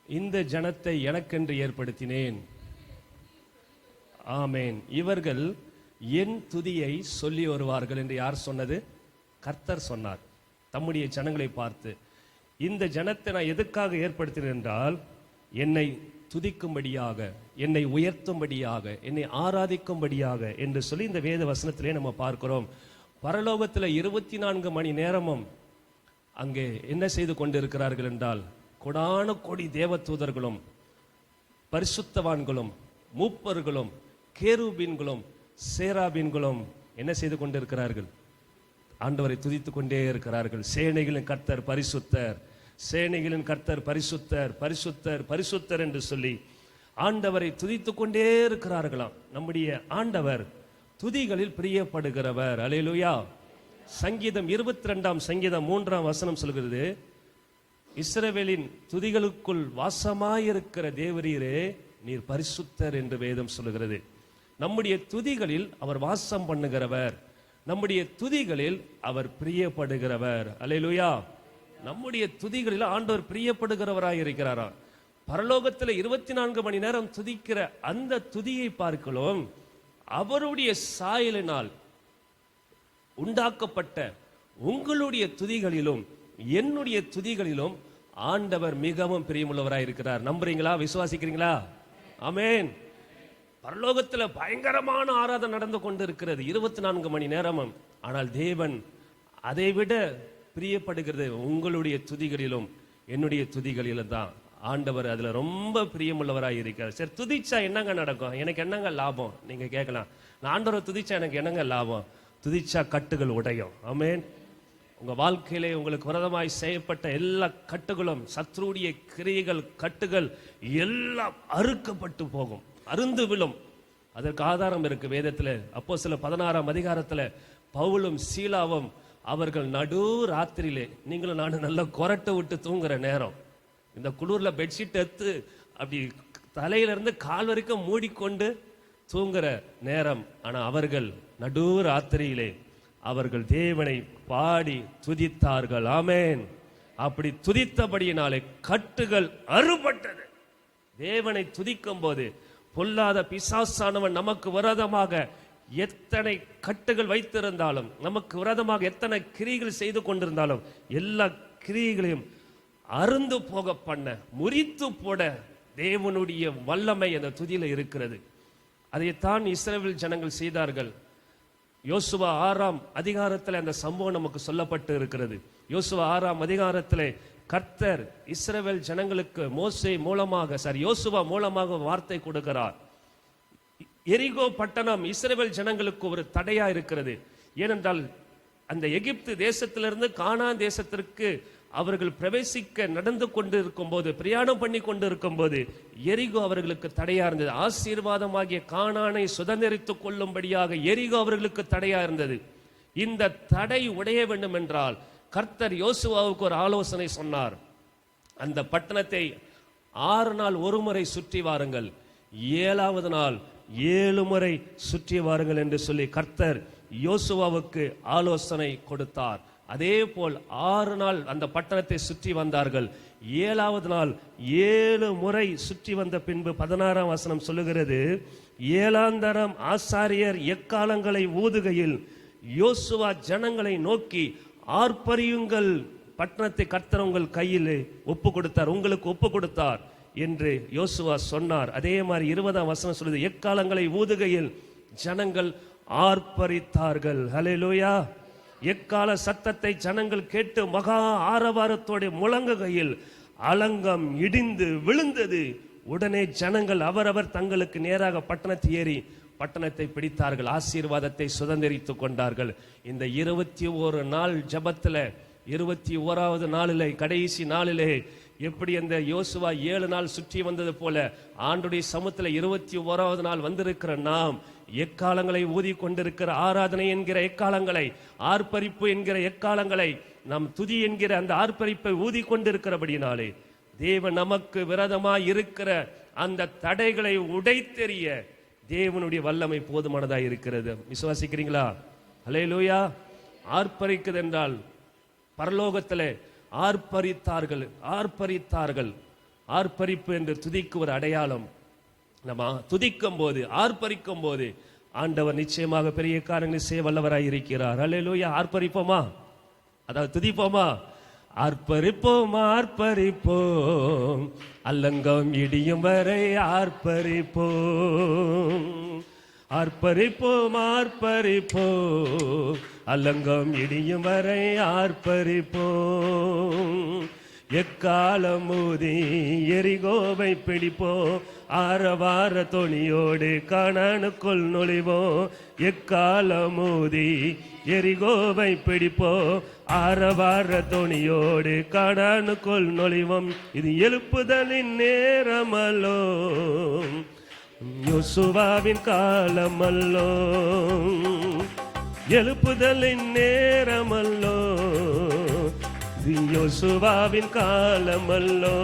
இந்த ஜனத்தை எனக்கென்று ஏற்படுத்தினேன். ஆமேன். இவர்கள் என் துதியை சொல்லி வருவார்கள் என்று யார் சொன்னது? கர்த்தர் சொன்னார் தம்முடைய ஜனங்களை பார்த்து. இந்த ஜனத்தை நான் எதுக்காக ஏற்படுத்தினேன் என்றால், என்னை துதிக்கும்படியாக, என்னை உயர்த்தும்படியாக, என்னை ஆராதிக்கும்படியாக என்று சொல்லி இந்த வேத வசனத்திலே நம்ம பார்க்கிறோம். பரலோகத்தில் 24 மணி நேரமும் அங்கே என்ன செய்து கொண்டிருக்கிறார்கள் என்றால், கொடான கோடி தேவதூதர்களும் பரிசுத்தவான்களும் மூப்பர்களும் கேருபீன்களும் சேராபீன்களும் என்ன செய்து கொண்டிருக்கிறார்கள்? ஆண்டவரை துதித்துக் கொண்டே இருக்கிறார்கள். சேனைகளின் கர்த்தர் பரிசுத்தர், சேனைகளின் கர்த்தர் பரிசுத்தர், பரிசுத்தர், பரிசுத்தர் என்று சொல்லி ஆண்டவரை துதித்துக் கொண்டே இருக்கிறார்களாம். நம்முடைய ஆண்டவர் துதிகளில் பிரியப்படுகிறவர். அல்லேலூயா. சங்கீதம் 22 சங்கீதம் 3 வசனம் சொல்கிறது, இஸ்ரவேலின் துதிகளுக்குள் வாசமாயிருக்கிற தேவரீரே நீர் பரிசுத்தர் என்று வேதம் சொல்லுகிறது. நம்முடைய துதிகளில் அவர் வாசம் பண்ணுகிறவர், நம்முடைய துதிகளில் அவர் பிரியப்படுகிறவர். அல்லேலூயா. நம்முடைய துதிகளில் ஆண்டவர் பிரியப்படுகிறவராய் இருக்கிறாராம். பரலோகத்தில் 24 மணி நேரம் துதிக்கிற அந்த துதியை பார்க்கலாம், அவருடைய சாயலினால் உண்டாக்கப்பட்ட உங்களுடைய துதிகளிலும் என்னுடைய துதிகளிலும் ஆண்டவர் மிகவும் பிரியமுள்ளவராய் இருக்கிறார். நம்புறீங்களா? விசுவாசிக்கிறீங்களா? ஆமென். பரலோகத்தில் பயங்கரமான ஆராதனை நடந்து கொண்டு இருக்கிறது 24 மணி நேரமும். ஆனால் தேவன் அதை விட பிரியப்படுகிறது உங்களுடைய துதிகளிலும் என்னுடைய துதிகளிலும் தான். ஆண்டவர் அதுல ரொம்ப பிரியமுள்ளவராக இருக்கிறார். சரி, துதிச்சா என்னங்க நடக்கும்? எனக்கு என்னங்க லாபம்? நீங்க கேட்கலாம். நான் ஆண்டவரை துதிச்சா எனக்கு என்னங்க லாபம்? துதிச்சா கட்டுகள் உடையும். ஆமென். உங்க வாழ்க்கையிலே உங்களுக்கு விரதமாய் செய்யப்பட்ட எல்லா கட்டுகளும், சத்ருடைய கிரியைகள், கட்டுகள் எல்லாம் அறுக்கப்பட்டு போகும், அருந்து விழும். அதற்கு ஆதாரம் இருக்கு வேதத்தில். அப்போஸ்தலர் 16 பவுலும் சீலாவும் அவர்கள் நடு ராத்திரியிலே, நீங்களும் நானும் நல்லா கொரட்டை விட்டு தூங்குற நேரம், இந்த குளிர்ல பெட்ஷீட் எடுத்து அப்படி தலையிலிருந்து கால் வரைக்கும் மூடிக்கொண்டு தூங்குற நேரம். ஆனா அவர்கள் நடு ராத்திரியிலே அவர்கள் தேவனை பாடி துதித்தார்கள். ஆமென். அப்படி துதித்தபடியினாலே கட்டுகள் அறுபட்டது. தேவனை துதிக்கும் போது பொல்லாத பிசாசானவன் நமக்கு விரோதமாக எத்தனை கட்டுகள் வைத்திருந்தாலும், நமக்கு விரோதமாக எத்தனை கிரியைகள் செய்து கொண்டிருந்தாலும், எல்லா கிரியைகளையும் அருந்து போக பண்ண, முறித்து போட தேவனுடைய வல்லமை அந்த துதியில இருக்கிறது. அதைத்தான் இஸ்ரவேல் ஜனங்கள் செய்தார்கள். யோசுவா 6 அந்த சம்பவம் நமக்கு சொல்லப்பட்டு இருக்கிறது. யோசுவா 6 கர்த்தர் இஸ்ரவேல் ஜனங்களுக்கு யோசுவா மூலமாக வார்த்தை கொடுக்கிறார். எரிகோ பட்டணம் இஸ்ரவேல் ஜனங்களுக்கு ஒரு தடையா இருக்கிறது. ஏனென்றால் அந்த எகிப்து தேசத்திலிருந்து கானான் தேசத்திற்கு அவர்கள் பிரவேசிக்க நடந்து கொண்டு இருக்கும் போது, பிரயாணம் பண்ணி கொண்டு இருக்கும் போது எரிகோ அவர்களுக்கு தடையா இருந்தது. ஆசீர்வாதமாகிய கானானை சுதந்திரித்துக் கொள்ளும்படியாக எரிகோ அவர்களுக்கு தடையா இருந்தது. இந்த தடை உடைய வேண்டும் என்றால் கர்த்தர் யோசுவாவுக்கு ஒரு ஆலோசனை சொன்னார். அந்த பட்டணத்தை 6 நாள் ஒரு முறை சுற்றி வாருங்கள், 7வது நாள் 7 முறை சுற்றி வாருங்கள் என்று சொல்லி கர்த்தர் யோசுவாவுக்கு ஆலோசனை கொடுத்தார். அதே போல் 6 நாள் அந்த பட்டணத்தை சுற்றி வந்தார்கள். 7வது நாள் 7 முறை சுற்றி வந்த பின்பு 16 வசனம் சொல்லுகிறது, 7ஆம் தரம் ஆசாரியர் எக்காலங்களை ஊதுகையில் யோசுவா ஜனங்களை நோக்கி, ஆர்ப்பரியுங்கள், பட்டணத்தை கர்த்தர் உங்கள் கையில் ஒப்பு கொடுத்தார், உங்களுக்கு ஒப்பு கொடுத்தார் என்று யோசுவா சொன்னார். அதே மாதிரி 20ஆம் வசனம் சொல்லுது, எக்காலங்களை ஊதுகையில் ஜனங்கள் ஆர்ப்பரித்தார்கள். ஹல்லேலூயா. எக்கால சத்தத்தை ஜனங்கள் கேட்டு மகா ஆரவாரத்தோட முழங்குகையில் அலங்கம் இடிந்து விழுந்தது. உடனே ஜனங்கள் அவரவர் தங்களுக்கு நேராக பட்டணத்தை ஏறி பட்டணத்தை பிடித்தார்கள், ஆசீர்வாதத்தை சுதந்திரித்துக் கொண்டார்கள். இந்த 21 நாள் ஜபத்துல 21வது நாளிலே, கடைசி நாளிலே எப்படி அந்த யோசுவா 7 நாள் சுற்றி வந்தது போல ஆண்டுடைய சமூகத்துல 21வது நாள் வந்திருக்கிற நாம் எக்காலங்களை ஊதி கொண்டிருக்கிற, ஆராதனை என்கிற எக்காலங்களை, ஆர்ப்பரிப்பு என்கிற எக்காலங்களை, நம் துதி என்கிற அந்த ஆர்ப்பரிப்பை ஊதி கொண்டிருக்கிறபடினாலே தேவன் நமக்கு விரதமாய் இருக்கிற அந்த தடைகளை உடைத்தெறிய தேவனுடைய வல்லமை போதுமானதாக இருக்கிறது. விசுவாசிக்கிறீங்களா? ஹல்லேலூயா. ஆர்ப்பரிக்குது என்றால் பரலோகத்திலே ஆர்ப்பரித்தார்கள், ஆர்ப்பரித்தார்கள், ஆர்ப்பரிப்பு என்று துதிக்கு ஒரு அடையாளம். நம்ம துதிக்கும் போது, ஆர்ப்பரிக்கும் போது ஆண்டவர் நிச்சயமாக பெரிய காரியங்களை செய்ய வல்லவராய் இருக்கிறார். அல்லேலூயா. ஆர்ப்பரிப்போமா? அதாவது துதிப்போமா? ஆர்ப்பரிப்போம் ஆர்ப்பரிப்போம், அல்லங்கம் இடியும் வரை ஆர்ப்பரிப்போம். ஆர்ப்பரிப்போம் ஆர்ப்பரிப்போம், அல்லங்கம் இடியும் வரை ஆர்ப்பரிப்போம். எக்காலம் ஊதி எரிகோவை பிடிப்போம், ஆரவார தொனியோடு கானானுக்குள் நுழைவோம். எக்காலம் ஊதி எரிகோவை பிடிப்போம், ஆரவார தொனியோடு கானானுக்குள் நுழைவோம். இது எழுப்புதலின் நேரமல்லோ, யோசுவாவின் காலமல்லோ. எழுப்புதலின் நேரமல்லோ, யோசுவாவின் காலமல்லோ.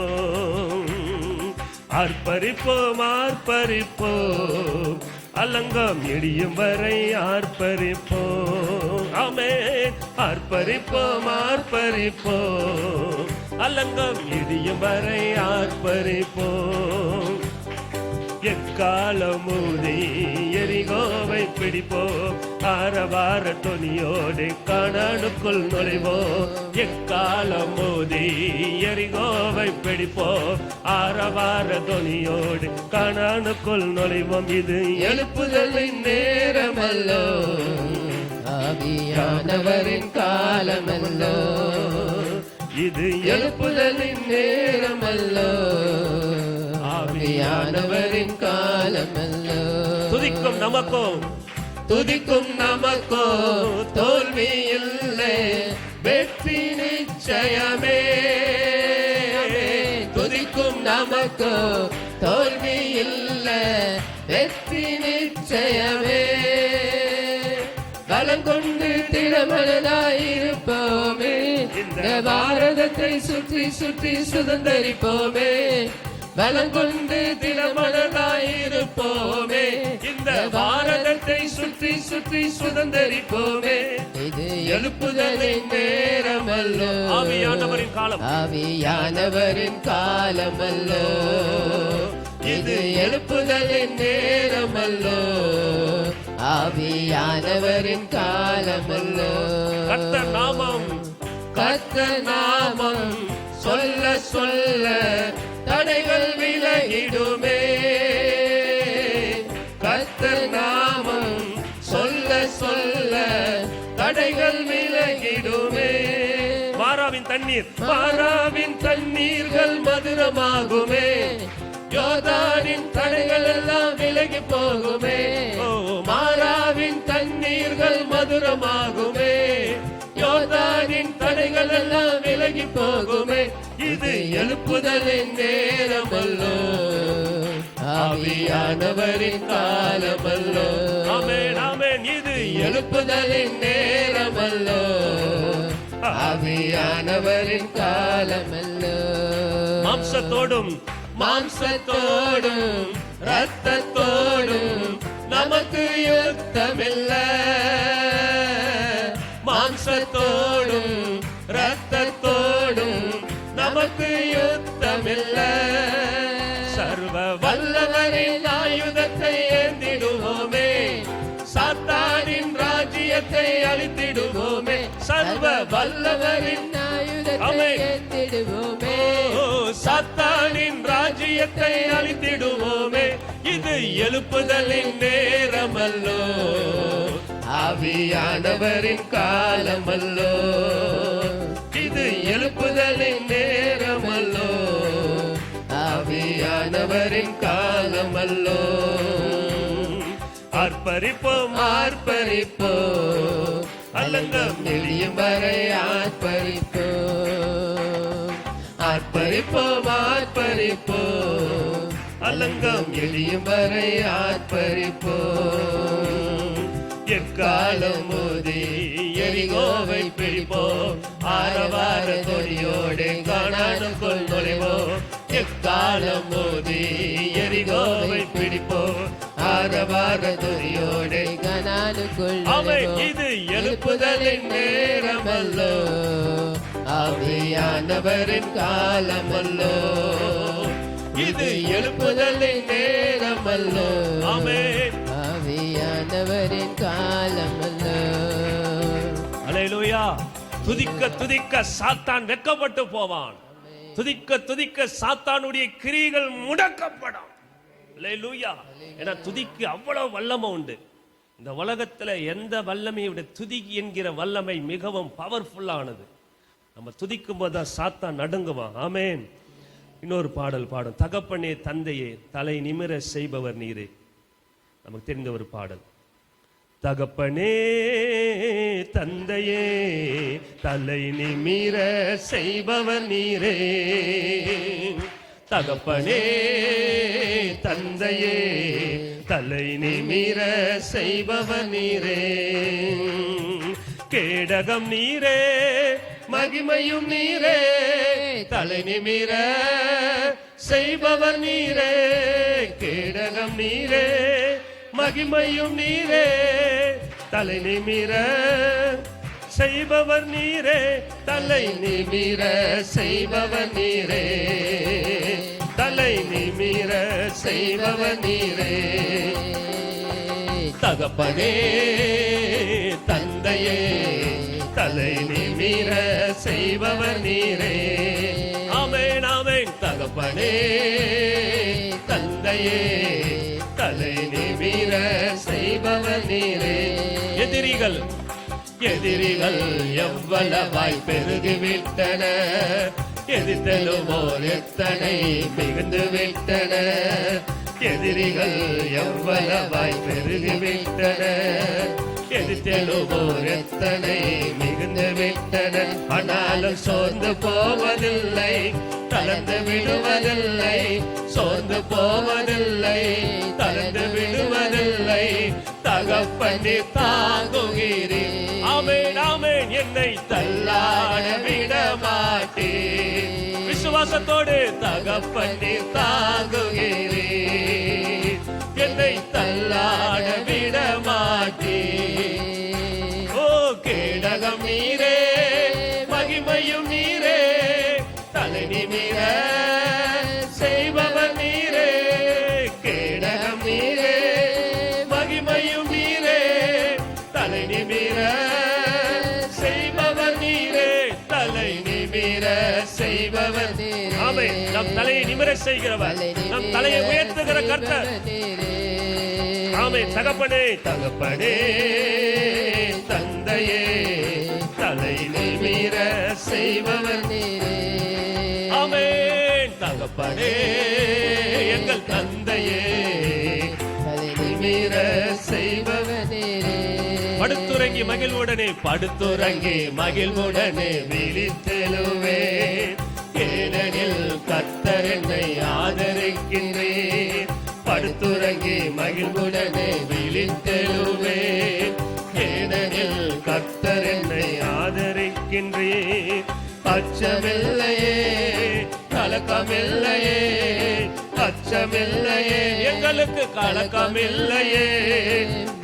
ஆர்ப்பரிப்போம் ஆர்ப்பரிப்போம், அலங்கம் இடியும் வரை ஆர்ப்பரிப்போம். ஆமென். ஆர்ப்பரிப்போம் ஆர்ப்பரிப்போம், அலங்கம் இடியும் வரை ஆர்ப்பரிப்போம். எக்காலம் ஊதி எரிகோவை பிடிப்போம், ஆரவார தொனியோடு கானானுக்குள் நுழைவோம். எக்காலம் ஊதி எரிகோவை பிடிப்போம், ஆரவார தொனியோடு கானானுக்குள் நுழைவோம். இது எழுப்புதலின் நேரமல்லோ, ஆவியானவரின் காலமல்லோ. இது எழுப்புதலின் நேரமல்லோ, ஆவியானவரின் காலமல்லோ. துதிக்கும் நமக்கோ, துதிக்கும் நமக்கோ தோல்வி இல்லை, வெற்றி நிச்சயமே. துதிக்கும் நமக்கோ தோல்வி இல்லை, வெற்றி நிச்சயமே. பலம் கொண்டு திடமனதாயிருப்போமே, இந்த பாரதத்தை சுற்றி சுற்றி சுதந்தரிப்போமே. பலம் கொண்டு திடமனதாயிருப்போமே, இந்த பாரதத்தை சுற்றி சுற்றி சுதந்தரிப்போமே. இது எழுப்புதலின் நேரமல்லோ, ஆவியானவரின் காலம். ஆவியானவரின் காலமல்லோ. இது எழுப்புதலின் நேரமல்லோ, ஆவியானவரின் காலமல்லோ. கர்த்தர் நாமம், கர்த்தர் நாமம் சொல்ல சொல்ல தடைகள் விலகிடுமே. கர்த்தர் நாமம் சொல்ல சொல்ல தடைகள் விலகிடுமே. மாறாவின் தண்ணீர், மாறாவின் தண்ணீர்கள் மதுரமாகுமே. யோர்தானின் தடைகள் எல்லாம் விலகி போகுமே. மாறாவின் தண்ணீர்கள் மதுரமாகுமே. யோர்தானின் தடைகள் எல்லாம் விலகி போகுமே. இது எழுப்புதலின் நேரமல்லோ, ஆவியானவரின் காலமல்லோ. ஆமென் ஆமென். இது எழுப்புதலின் நேரமல்லோ, ஆவியானவரின் காலமல்லோ. மாம்சத்தோடும் மாம்சத்தோடும் இரத்தத்தோடும் நமக்கு யுத்தமில்லை. மாம்சத்தோடும் இரத்தத்தோடும் நமக்கு யுத்தமில்லை. சர்வ வல்லவரின் ஆயுதத்தை ஏந்திடுவோமே, சாத்தானின் ராஜ்யத்தை அழித்திடுவோமே. சர்வ வல்லவரின் ஆயுதத்தை ஏந்திடுவோமே, சாத்தானின் ராஜ்யத்தை அழித்திடுவோமே. இது எழுப்புதலின் நேரமல்லோ, ஆவியானவரின் காலமல்லோ. இது எழுப்புதலின் நேரமல்லோ, ஆவியானவரின் காலமல்லோ. ஆர்ப்பரிப்போம் ஆர்ப்பரிப்போம், அலங்கம் எளியும் வரை ஆர்ப்பரிப்போம். ஆர்ப்பரிப்போம் ஆர்ப்பரிப்போம், அலங்கம் எளியும் வரை ஆர்ப்பரிப்போம். எக்காலம் மோதி எரிகோவை பிடிப்போம், ஆரவார தொனியோடு கானானுக்குள் நுழைவோம். எக்காலம் மோதி எரிகோவை பிடிப்போம், ஆரவார தொனியோடு கானானுக்குள் நுழைவோம். இது எழுப்புதலின் நேரமல்லோ, ஆவியானவரின் காலமல்லோ. இது எழுப்புதலின் நேரமல்லோ. ஆமென். ஆவியானவரின் காலமல்லோ. அல்லேலூயா. துதிக்க துதிக்க சாத்தான் வெட்கப்பட்டு போவான். துதிக்க துதிக்க சாத்தானுடைய கிரியைகள் முடக்கப்படும். அல்லேலூயா. ஏன்னா துதிக்கு அவ்வளவு வல்லமை உண்டு. இந்த உலகத்துல எந்த வல்லமையை விட துதி என்கிற வல்லமை மிகவும் பவர்ஃபுல்லானது. நம்ம துதிக்கும் போது தான் சாத்தான் நடுங்குவான். ஆமென். இன்னொரு பாடல் பாடும். தகப்பனே தந்தையே தலை நிமிர செய்பவர் நீரே. நமக்கு தெரிந்த ஒரு பாடல். தகப்பனே தந்தையே தலை நிமிர செய்பவர் நீரே. தகப்பனே தந்தையே தலை நிமிர செய்பவர் நீரே. கேடகம் நீரே மகிமையும் நீரே. தலை நிமிர செய்பவர் நீரே. கேடகம் நீரே மகிமையும் நீரே. தலை நிமிர செய்பவர் நீரே. தலை நிமிர செய்பவர் நீரே. தலை நிமிர செய்பவர் நீரே. தகப்பனே தந்தையே தலை நிமிர செய்பவர் நீரே. ஆமென் ஆமென். தகப்பனே தந்தையே தலை நிமிர செய்பவர் நீரே. எதிரிகள் எதிரிகள் எவ்வளவாய் பெருகிவிட்டன. எதிர்த்தெழுவோர் எத்தனை மிகுந்து விட்டன. எதிரிகள் எவ்வளவாய் பெருகிவிட்டன. எதிர்த்தெழுவோர் எத்தனை மிகுந்து விட்டன. ஆனாலும் சோர்ந்து போவதில்லை, தளர்ந்து விடுவதில்லை. சோர்ந்து போவதில்லை, தளர்ந்து விடுவதில்லை. தகப்பனே தாங்குகிறேன். ஆமென் ஆமென். என்னை தள்ளாட விட மாட்டேன். விசுவாசத்தோடு தகப்பனே தாங்குகிறேன். என்னை தள்ளாட விட மாட்டேன். ஓ கேடகம் நீரே மகிமையும் நீரே. தலை நிமிர செய்பவர் நீரே. கேடகம் நீரே மகிமையும் நீரே. தலை நிமிர செய்பவர் நீரே. தலை நிமிர செய்பவர் நீரே. ஆமென். நம் தலையை நிமிர செய்கிறவர், நம் தலையை உயர்த்துகிற கர்த்தர். ஆமென். தகப்பனே தகப்பனே தந்தையே தலை நிமிர செய்பவர் நீரே. ஆமென். தகப்பனே எங்கள் தந்தையே தலை நிமிர செய்பவர் நீரே. படுத்துறங்கி மகிழ்வுடனே படுத்துறங்கி மகிழ்வுடனே விழித்தெழுவேன். ஏனெனில் கர்த்தர் என்னை ஆதரிக்கின்றேன். படுத்துறங்கி மகிழ்வுடனே விழித்தெழுவேன். ஏனெனில் கர்த்தர் என்னை ஆதரிக்கின்றேன். அச்சமில்லையே கலக்கமில்லையே. அச்சமில்லையே எங்களுக்கு கலக்கமில்லையே.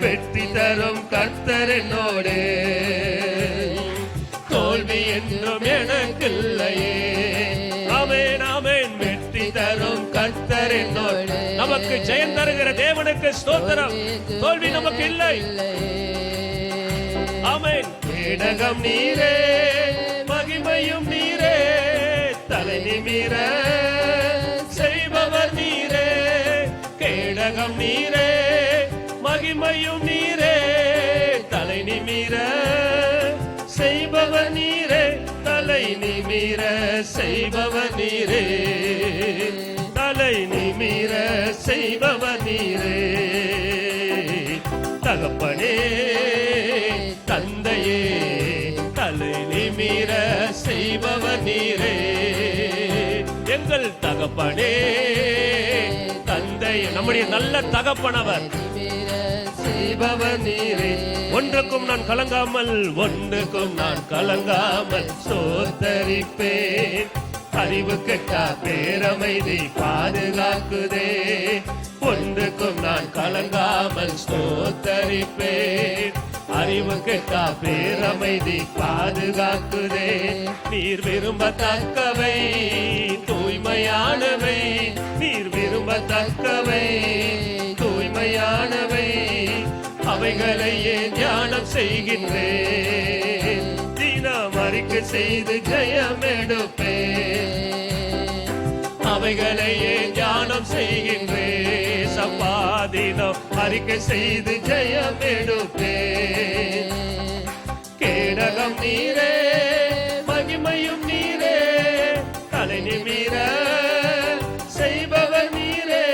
வெற்றி தரும் கர்த்தர் என்னோடு. தோல்வி என்றும் எனக்கில்லையே. ஆமென் ஆமென். வெற்றி தரும் கர்த்தர் என்னோடு. நமக்கு ஜெயம் தருகிற தேவனுக்கு ஸ்தோத்திரம். தோல்வி நமக்கு இல்லை. ஆமென். கேடகம் நீரே மகிமையும் நீரே. தலை நிமிர செய்பவர் நீரே. கேடகம் நீரே மகிமையும் நீரே. தலை நிமிர செய்பவர் நீரே. தலை நிமிர செய்பவர் நீரே. தலை நிமிர செய்பவர் நீரே. தகப்பனே தந்தையே தலை நிமிர செய்பவர் நீரே. எங்கள் தகப்பனே தந்தை நம்முடைய நல்ல தகப்பனவர். செய்பவர் நீரே. ஒன்றுக்கும் நான் கலங்காமல் ஒன்றுக்கும் நான் கலங்காமல் சோதரிப்பேன். அறிவு கெட்டா பேரமைதி பாதுகாக்குதே. ஒன்றுக்கும் நான் கலங்காமல் ஸ்தோத்தரிப்பேன். அறிவு கெட்டா பேரமைதி பாதுகாக்குதே. நீர் விரும்பத்தக்கவை தூய்மையானவை. நீ அறிக்கை செய்து ஜெயம் எடுப்பே. அவைகளையே ஞானம் செய்கின்றே. சப்பாதினம் அறிக்கை செய்து ஜெயம் எடுப்பே. கேடகம் நீரே, மகிமையும் நீரே, தலை நிமிர செய்பவர் நீரே.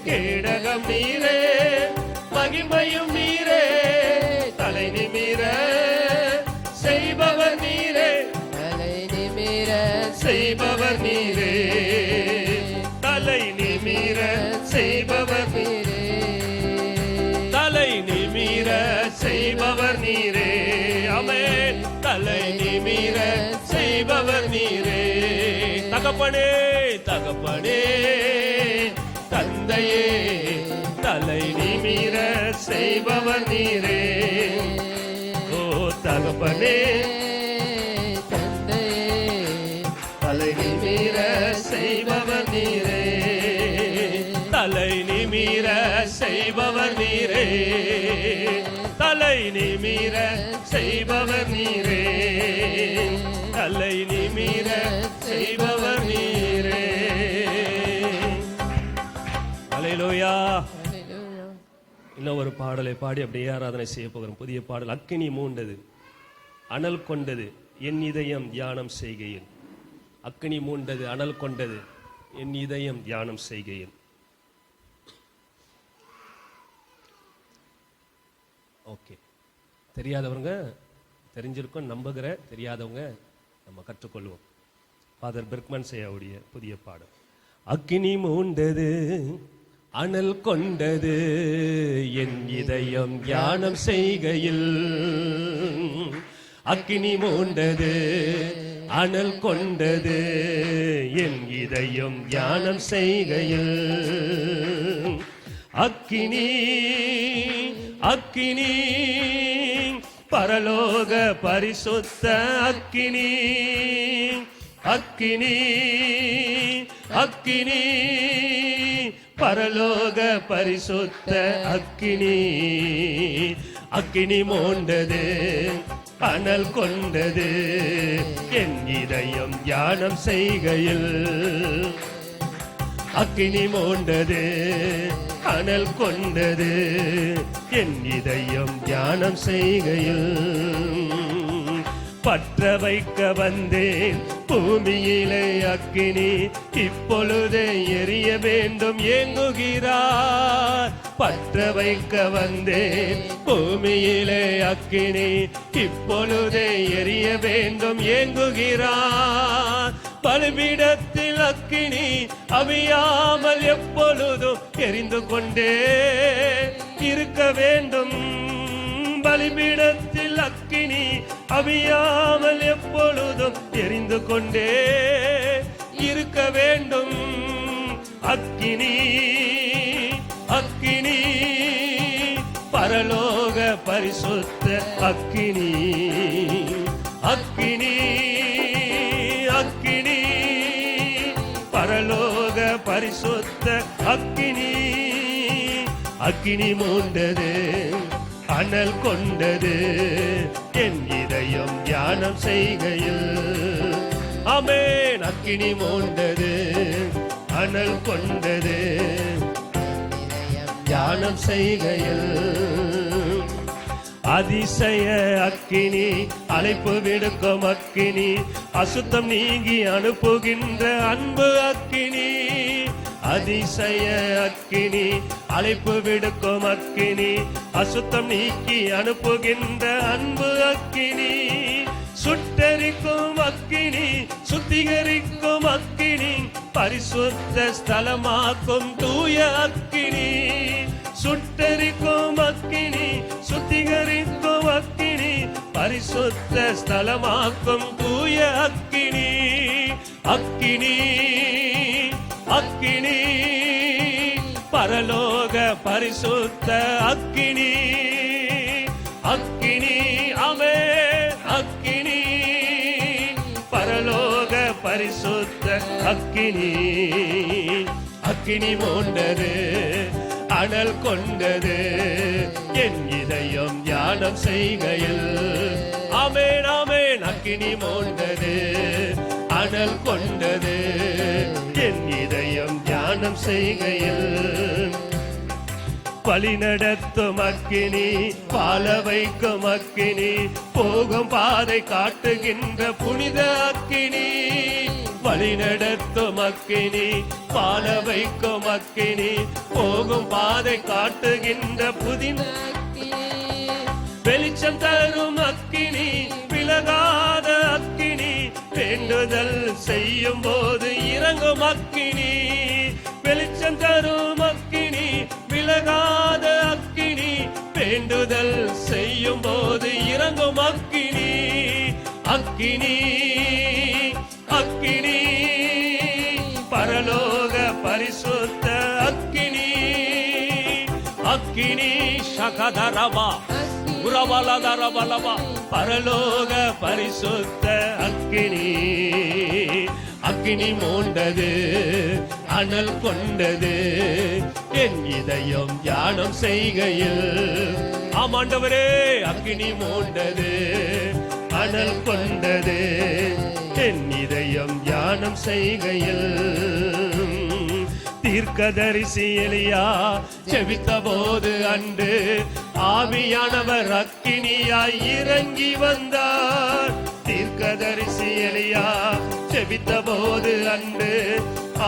கேடகம் நீரே, மகிமையும் நீரே, தலை நிமிர செய்பவர் நீரே. தலை நிமிர செய்பவர் நீரே, தலை நிமிர செய்பவர் நீரே, தலை நிமிர செய்பவர் நீரே. ஆமென். தலை நிமிர செய்பவர் நீரே. தகப்பனே, தகப்பனே, தந்தையே, தலை நிமிர செய்பவர் நீரே. ஓ தகப்பனே, தந்தையே, தலை நிமிர செய்பவர் நீரே. தலை நிமிர செய்பவர் நீரே, தலை நிமிர செய்பவர் நீரே, தலை நிமிர செய்பவர் நீரே. அல்லேலூயா. ஹல்லேலூயா. இன்னும் ஒரு பாடலை பாடி அப்படியே ஆராதனை செய்ய போகிறோம். புதிய பாடல். அக்கினி மூண்டது, அனல் கொண்டது, என் இதயம் தியானம் செய்கையில். அக்கினி மூண்டது, அனல் கொண்டது, என் இதயம் தியானம் செய்கையில். ஓகே, தெரியாதவங்க தெரிஞ்சிருக்கும் நம்புகிறேன், தெரியாதவங்க நம்ம கற்றுக்கொள்வோம். ஃபாதர் பெர்க்மன் செய்யக்கூடிய புதிய பாடல். அக்கினி மூண்டது, அனல் கொண்டது, என் இதயம் தியானம் செய்கையில். அக்கினி மூண்டது, அனல் கொண்டது, என் இதயம் தியானம் செய்கையில். அக்கினி, அக்கினி, பரலோக பரிசுத்த அக்கினி. அக்கினி, அக்கினி, பரலோக பரிசுத்த அக்கினி. அக்கினி மூண்டது, அனல் கொண்டது, என் இதயம் தியானம் செய்கையில். அக்கினி மூண்டது, அனல் கொண்டது, என் இதயம் தியானம் செய்கையில். பற்ற வைக்க வந்தேன் பூமியிலே அக்கினி, இப்பொழுதே எரிய வேண்டும் ஏங்குகிறார். பற்ற வைக்க வந்தேன் பூமியிலே அக்கினி, இப்பொழுதே எரிய வேண்டும் ஏங்குகிறார். பலிபீடத்தில் அக்கினி அவியாமல் எப்பொழுதும் எரிந்து கொண்டே இருக்க வேண்டும். பலிபீடத்தில் அக்கினி அவியாமல் எப்பொழுதும் எரிந்து கொண்டே இருக்க வேண்டும். அக்கினி, அக்கினி, பரலோக பரிசுத்த அக்கினி. அக்கினி, அக்கினி, பரலோக பரிசுத்த அக்கினி. அக்கினி மூண்டது, அனல் கொண்டது, என் இதயம் தியானம் செய்கையில். ஆமென். அக்கினி மூண்டது, அனல் கொண்டது, தியானம் செய்கையில். அதிசய அக்கினி, அழைப்பு விடுக்கும் அக்கினி, அசுத்தம் நீங்கி அனுப்புகின்ற அன்பு அக்கினி. அதிசய அக்கினி, அழைப்பு விடுக்கும் அக்கினி, அசுத்தம் நீக்கி அனுப்புகின்ற அன்பு அக்கினி. சுட்டரிக்கும் அக்கினி, சுத்திகரிக்கும் அக்கினி, பரிசுத்த ஸ்தலமாக்கும் தூய அக்கினி. சுட்டரிக்கும் அக்கினி, சுத்திகரிக்கும் அக்கினி, பரிசுத்த ஸ்தலமாக்கும் தூய அக்கினி. அக்கினி, அக்கினி, பரலோக பரிசுத்த அக்கினி. அக்கினி, ஆமென். அக்கினி, பரலோக பரிசுத்த அக்கினி. அக்கினி மூண்டது, அனல் கொண்டது, என் இதயம் தியானம் செய்கையில். ஆமென், ஆமென். அக்கினி மூண்டது, அனல் கொண்டது, என் இதயம் தியானம் செய்கையில். வழி நடத்தும் அக்கினி, பால வைக்கும் அக்கினி, போகும் பாதை காட்டுகின்ற புனித அக்கினி. வழி நடத்தும் அக்கினி, பால வைக்கும் அக்கினி, போகும் பாதை காட்டுகின்ற புதின அக்கினி, வெளிச்சம் தரும் அக்கினி, விலகாத அக்கினி, வேண்டுதல் செய்யும் போது இறங்கும் அக்கினி. வெளிச்சம் தரும் அக்கினி, விலகாத அக்கினி, வேண்டுதல் செய்யும் போது இறங்கும் அக்கினி. அக்கினி அக்கினி, பரலோக பரிசுத்த அக்கினி. அக்கினி சகதரபா உரவலதரபலபா, பரலோக பரிசுத்த அக்கினி. அக்கினி மூண்டது, அனல் கொண்டது, என் இதயம் தியானம் செய்கையில். ஆமாண்டவரே, அக்கினி மூண்டது, அனல் கொண்டது, என் இதயம் தியானம் செய்கையில். தீர்க்கதரிசி எலியா ஜெபித்த போது அன்று ஆவியானவர் அக்கினியாய் இறங்கி வந்தார். தீர்க்கதரிசி எலியா ஜெபித்த போது அன்று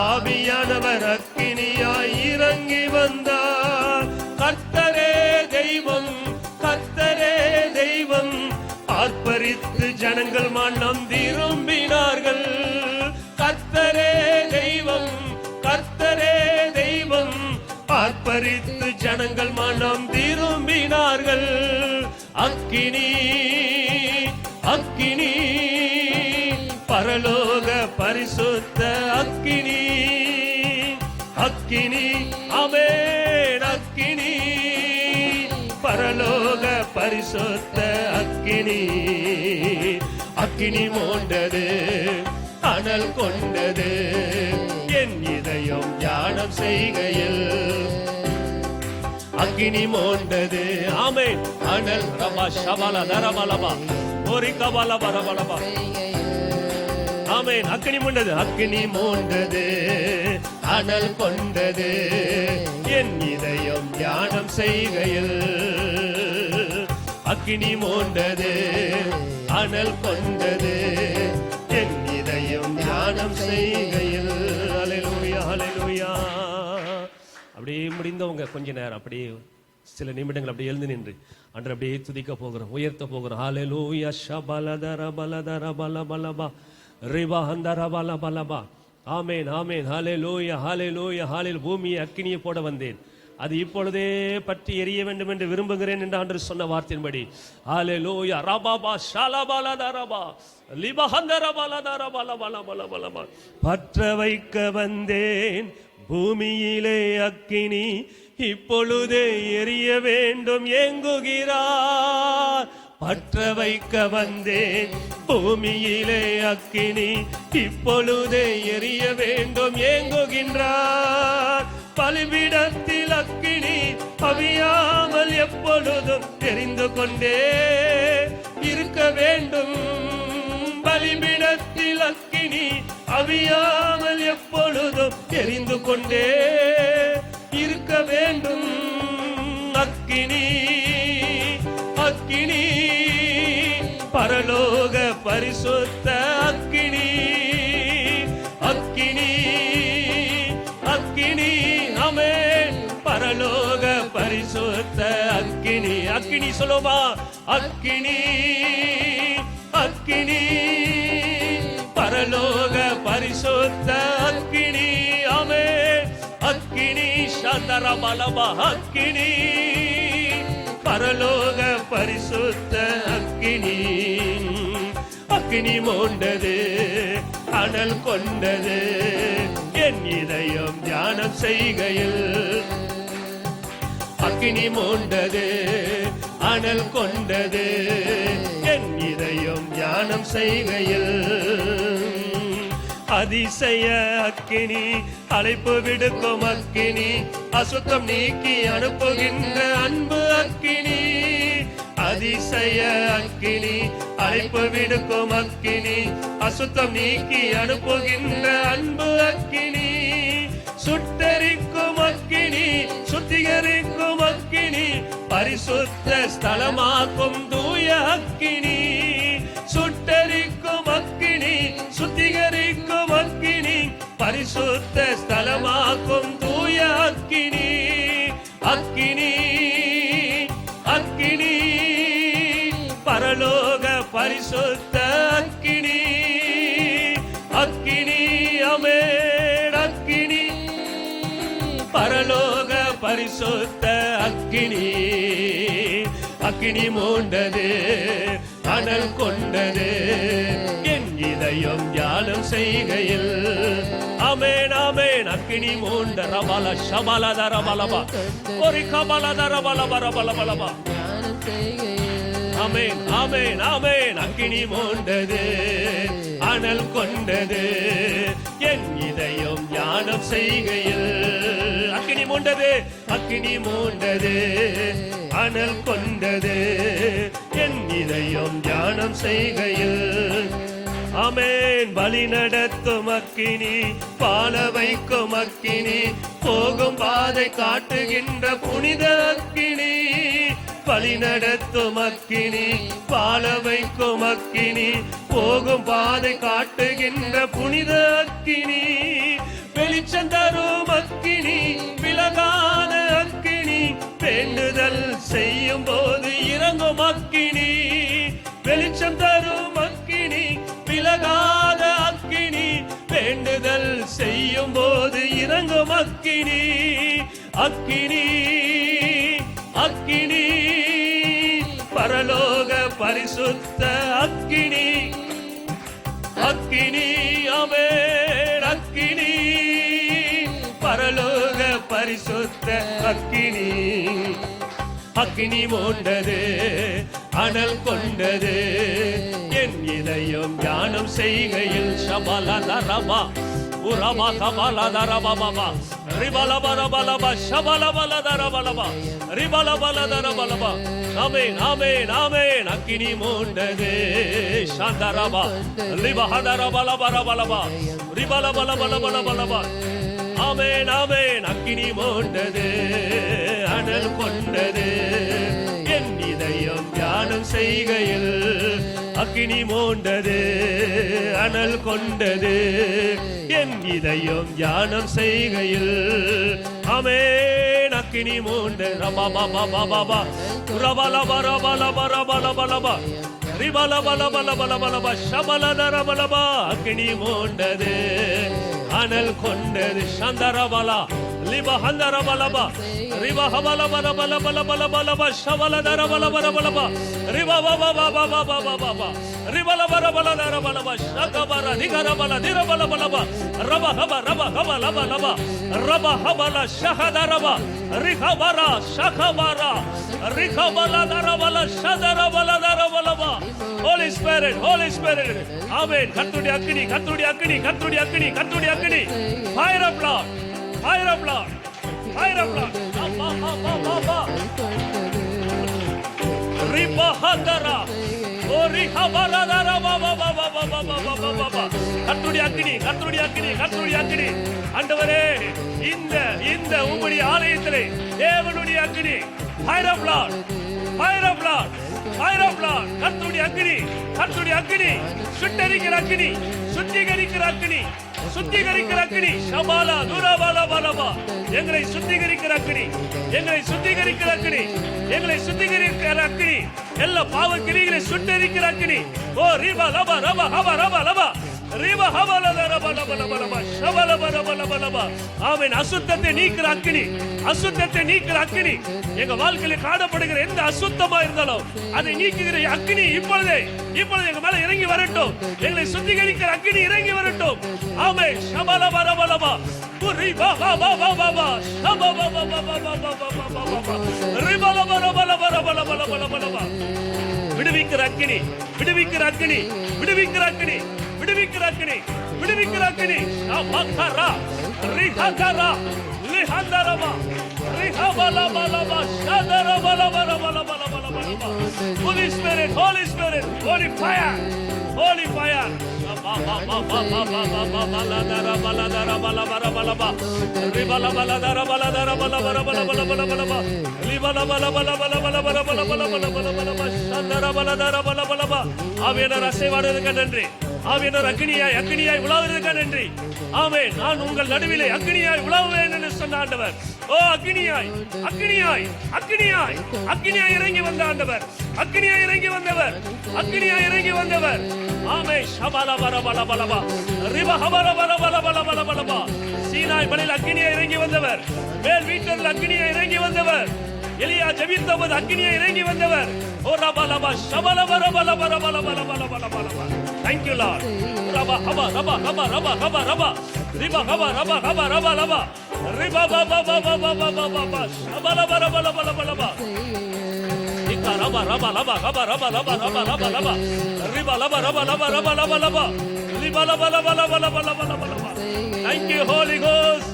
ஆவியானவர் அக்கினியாய் இறங்கி வந்தார். கர்த்தரே தெய்வம், கர்த்தரே தெய்வம், ஆர்ப்பரித்து ஜனங்கள் மனம் திரும்பினார்கள். கர்த்தரே தெய்வம், கர்த்தரே தெய்வம், ஆர்ப்பரித்து ஜனங்கள் மனம் திரும்பினார்கள். அக்கினி அக்கினி, பரலோக பரிசுத்த அக்கினி. அக்கினி ஆமென், அக்கினி, பரலோக பரிசுத்த அக்கினி. அக்கினி மூண்டது, அனல் கொண்டது, என் இதயம் தியானம் செய்கையில். அக்கினி மூண்டது, ஆமென், அனல் ரபா ஷபல தரபலபா ஒரு கபல பரபலபா. ஆமென், அக்கினி மூண்டது, அக்கினி மூண்டது, அனல் கொண்டது, என் இதயம் தியானம் செய்கையில். அக்கினி மூண்டது, அனல் கொண்டது, என் இதயம் தியானம் செய்கையில். ஹல்லேலூயா ஹல்லேலூயா. அப்படியே முடிந்தவங்க கொஞ்ச நேரம் அப்படியே சில நிமிடங்கள் அப்படியே எழுந்து நின்று அன்று அப்படியே துதிக்க போகிறோம், உயர்த்த போகிறோம். ஹல்லேலூயா ஷபலதர பலதர பலபலபா ரிபா ஹந்தர பலபலபா. ஆமென் ஆமென். ஹல்லேலூயா ஹல்லேலூயா ஹல்லேலூயா. பூமியை அக்கினியை போட வந்தேன், அது இப்பொழுதே பற்றி எரிய வேண்டும் என்று விரும்புகிறேன் என்று ஆண்டவர் சொன்ன வார்த்தையின்படி ஹல்லேலூயா ரபாபா ஷலபலதரபா லிபஹந்தரபலதரபலபலபலபலபா. பற்ற வைக்க வந்தேன் பூமியிலே அக்கினி, இப்பொழுதே எரிய வேண்டும் ஏங்குகிறார். பற்ற வைக்க வந்தேன் பூமியிலே அக்கினி, இப்பொழுதே எரிய வேண்டும் ஏங்குகின்றார். பலிபீடத்தில் அக்கினி அவியாமல் எப்பொழுதும் தெரிந்து கொண்டே இருக்க வேண்டும். பலிபீடத்தில் அக்கினி அவியாமல் எப்பொழுதும் தெரிந்து கொண்டே இருக்க வேண்டும். அக்கினி அக்கினி, பரலோக பரிசுத்த அக்கினி. அக்கினி அக்கினி, ஆமென், பரலோக பரிசுத்த அக்கினி. அக்கினி சொல்லுமா, அக்கினி அக்கினி, பரலோக பரிசுத்த அக்கினி. ஆமென், அக்கினி சந்தரபலபா. அக்கினி, பரலோக பரிசுத்த அக்கினி. அக்கினி மூண்டது, அனல் கொண்டது, என் இதயம் தியானம் செய்கையில். அக்கினி மூண்டது, அனல் கொண்டது, என் இதயம் தியானம் செய்கையில். அதிசய அக்கினி, அழைப்பு விடுக்கும் அக்கினி, அசுத்தம் நீக்கி அனுப்புகின்ற அன்பு அக்கினி. அதிசய அக்கினி, அழைப்பு விடுக்கும் அக்கினி, அசுத்தம் நீக்கி அனுப்புகின்ற அன்பு அக்கினி, சுட்டரிக்கும் அக்கினி, சுத்திகரிக்கும் அக்கினி, பரிசுத்த ஸ்தலமாக்கும் தூய அக்கினி, சுட்டரிக்கும் அக்கினி, சுத்திகரிக்கும் அக்கினி, பரிசுத்த ஸ்தலமாக்கும் தூய அக்கினி, அக்கினி அக்கினி, பரலோக பரிசுத்த அக்கினி, அக்கினி, ஆமென், அக்கினி, பரலோக பரிசுத்த அக்கினி, அக்கினி மூண்டது, அனல் கொண்டது, என் இதயம் தியானம் செய்கையில், ஆமென், ஆமென், அக்கினி மூண்ட ரபல ஷபல தரபலபா, ஒரு கபல தரபலப ரபலபலபா, தியானம் செய்கையில், ஆமென், ஆமென், ஆமென், அக்கினி மூண்டது, அனல் கொண்டது, என் இதயம் தியானம் செய்கையில், அக்கினி மூண்டது, அக்கினி மூண்டது, அனல் கொண்டது, என் இதயம் தியானம் செய்கையில், ஆமென், வழி நடத்தும் அக்கினி, பால வைக்கும் அக்கினி, போகும் பாதை காட்டுகின்ற புனித அக்கினி, வழி நடத்தும் அக்கினி, பால வைக்கும் அக்கினி, போகும் பாதை காட்டுகின்ற புனித அக்கினி, வெளிச்சம் தரும் அக்கினி, விலகாத அக்கினி, வேண்டுதல் செய்யும் போது இறங்கும் அக்கினி, வெளிச்சம் தரும் அக்கினி, விலகாத அக்கினி, வேண்டுதல் செய்யும் போது இறங்கும் அக்கினி, அக்கினி அக்கினி, பரலோக பரிசுத்த அக்கினி, அக்கினி, ஆமென், அக்கினி, பரலோக பரிசுத்த அக்கினி, அக்கினி மூண்டது, அனல் கொண்டது, என் இதயம் தியானம் செய்கையில், ஷபலதரபா உரபா கபலதரபபா ரிபலபரபலபா ஷபலபலதரபலபா ரிபலபலதரபலபா, ஆமென், ஆமென், ஆமென், அக்கினி மூண்டது, ஷந்தரபா ரிபஹதரபலபரபலபா ரிபலபலபலபலபலபா, ஆமென், ஆமென், அக்கினி மூண்டது, அனல் கொண்டது, என் இதயம் தியானம் செய்கையில், அக்கினி மூண்டது, அனல் கொண்டது, என் இதயம் தியானம் செய்கையில், ஆமென், அக்கினி மூண்டது, ரபபபபபபா ரபலபரபலபரபலபலபா ரிபலபலபலபலபலபா ஷபலதரபலபா, அக்கினி மூண்டது, அனல் கொண்டது, சந்தரபலா லிபஹந்தரபலபா ரிபஹபலபலபலபலபலபலபா ஷபலதரபலபலபலபா ரிபபபபபபபபபா ரிபலபரபலதரபலபா ஷகபர நிகரபல திரபலபலபா ரபஹப ரபஹபலபலபா ரபஹபல ஷஹதரபா ரிகபர ஷகபர ரிகபலதரபல ஷதரபலதரபலபா. Holy Spirit, Holy Spirit, ஆமென், கர்த்தருடைய அக்கினி, கர்த்தருடைய அக்கினி, கர்த்தருடைய அக்கினி, கர்த்தருடைய அக்கினி, fire of Lord, fire of Lord, fire of Lord, ரிபஹதரா கர்த்தருடைய அக்கினி, கர்த்தருடைய அக்கினி, கர்த்தருடைய அக்கினி, ஆண்டவரே, இந்த உம்முடைய ஆலயத்திலே தேவனுடைய அக்கினி, fire of Lord, fire of Lord, fire of Lord, கர்த்தருடைய அக்கினி, கர்த்தருடைய அக்கினி, சுட்டரிக்கிற அக்கினி, சுத்திகரிக்கிற அக்கினி, சுத்திகரிக்கிற அக்கினி, ஷபாலா துரபாலா பாலபா, எங்களை சுத்திகரிக்கிற அக்கினி, எங்களை சுத்திகரிக்கிற அக்கினி, எங்களை சுத்திகரிக்கிற அக்கினி, எல்லா பாவ கிரிகளை சுட்டரிக்கிற அக்கினி, ஓ ரிபா லபா ரபா ஹபா ரபா லபா ரிபா ஹபா லபா ரபா லபா லபா லபா ஷபா லபா ரபா லபா லபா, ஆமென், அசுத்தத்தை நீக்கிற அக்கினி, அசுத்தத்தை நீக்கிற அக்கினி, எங்க வாழ்க்கையில காணப்படுகிற எந்த அசுத்தமா இருந்தாலும் அதை நீக்குகிற அக்கினி இப்பொழுது எங்க மேல இறங்கி வரட்டும், எங்களை சுத்திகரிக்கிற அக்கினி இறங்கி வரட்டும், ஆமென், ஷபா லபா ரபா லபா ரிபா ஹபா ஹபா ஹபா ஷபா லபா லபா லபா லபா ரிபா லபா ரபா லபா லபா லபா லபா லபா, விடுவிக்கிற அக்கினி, விடுவிக்கிற அக்கினி, விடுவிக்கிற அக்கினி, விடுவிக்கிற அக்கினி, விடுவிக்கிற அக்கினி, அபகரா ரிஹகரா லிஹந்தரபா ரிஹபலபலபா ஷதரபலபலபலபலபா Holy Spirit, Holy Spirit, Holy fire, Holy fire. ஆவியானவர் அசைவாடுவதற்கு நன்றி. ஆவியானவர் அக்கினியாய் உலாவுவதற்கு நன்றி. ஆமென். நான் உங்கள் நடுவிலே அக்கினியாய் உலாவுவேன் என்று சொன்ன ஆண்டவர். ஓ அக்கினியாய் அக்கினியாய் அக்கினியாய் அக்கினியாய் இறங்கி வந்த ஆண்டவர். அக்கினியாய் இறங்கி வந்தவர். அக்கினியாய் இறங்கி வந்தவர். ஆமென். ஷபலபலபலபலபா ரிபஹபலபலபலபலபலபா. சீனாய் மலையில் அக்கினியாய் இறங்கி வந்தவர். மேல் வீட்டில் அக்கினியாய் இறங்கி வந்தவர். எலியா ஜெபித்தபோது அக்கினியாய் இறங்கி வந்தவர். ஓ ரபலபா ஷபலபலபலபலபலபலபலபலபா. Thank you Lord. ரபா ஹபா ரபா ரபா ரபா ரபா ரபா ரிபா ஹபா ரபா ரபா ரபா ரபா ரிபா பபா பபா பபா பபா ஷபலபலபலபலபலபா. இக்கா ரபா ரபா ரபா ரபா ரபா ரபா ரபா ரபா ரபா ரிபா ரபா ரபா ரபா ரபா ரபா ரபா ரிபா ரபா ரபா ரபா ரபா ரபா ரபா. Thank you Holy Ghost.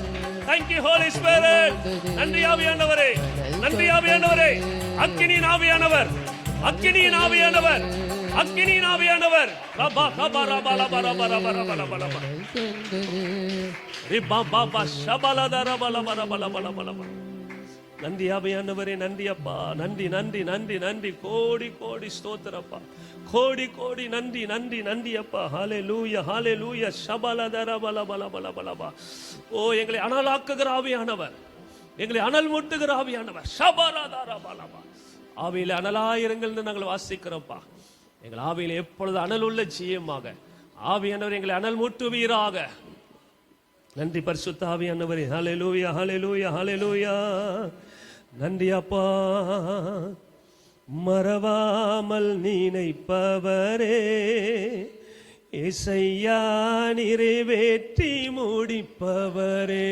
Thank you Holy Spirit. நன்றி ஆவியானவரே, நன்றி ஆவியானவரே. அக்கினியின் ஆவியானவர், அக்கினியின் ஆவியானவர், அக்கினியின் ஆவியானவர். ரபா ரபா ரபா ரபா ரபா ரபா ரபா ரபா ரபா ரிபா பபா ஷபலத ரபா ரபா ரபா ரபா ரபா ரபா. நன்றி ஆவியானவரே, நன்றி அப்பா, நன்றி நன்றி நன்றி நன்றி. கோடி கோடி ஸ்தோத்திரப்பா, கோடி கோடி நன்றி நன்றி நன்றி அப்பா. ஹalleluya ஹalleluya ஷபலதரபலபலபலபலபா. ஓ எங்களை அனலாக்குகிற ஆவியானவர், எங்களை அனல் மூட்டுகிற ஆவியானவர். ஷபலதரபலபா. ஆவியிலே அனலாயிருங்கள் என்று நாங்கள் வாசிக்கிறோம்ப்பா. எங்கள் ஆவியிலே எப்பொழுது அனல் உள்ள ஜீவமாக ஆவியானவர் எங்களை அனல் மூட்டுவீராக. நன்றி பரிசுத்த ஆவியானவரே. ஹalleluya ஹalleluya ஹalleluya. நன்றி அப்பா. மறவாமல் நினைப்பவரே இசையா, நிறைவேற்றி முடிப்பவரே.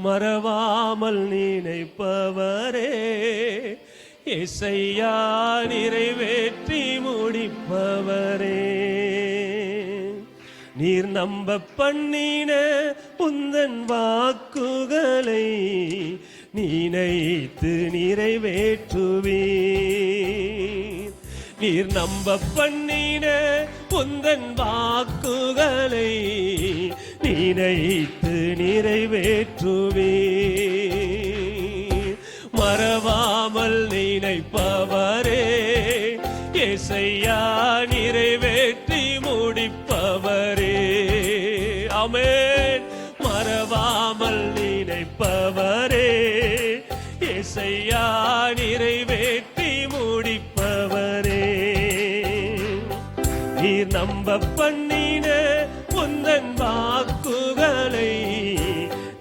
மறவாமல் நினைப்பவரே இசையா, நிறைவேற்றி முடிப்பவரே. நீர் நம்ப பண்ணின உந்தன் வாக்குகளை நினைத்து நிறைவேற்றுவீர். நீர் நம்ப பண்ணின உந்தன் வாக்குகளை நினைத்து நிறைவேற்றுவீர். மறவாமல் நினைப்பவரே இசையா, நிறைவேற்றி முடிப்பவரே. ஆமென். மறவாமல் நினைப்பவரே இசையா, நிறைவேற்றி முடிப்பவரே. நீர் நம்ப பண்ணின உந்தன் வாக்குகளை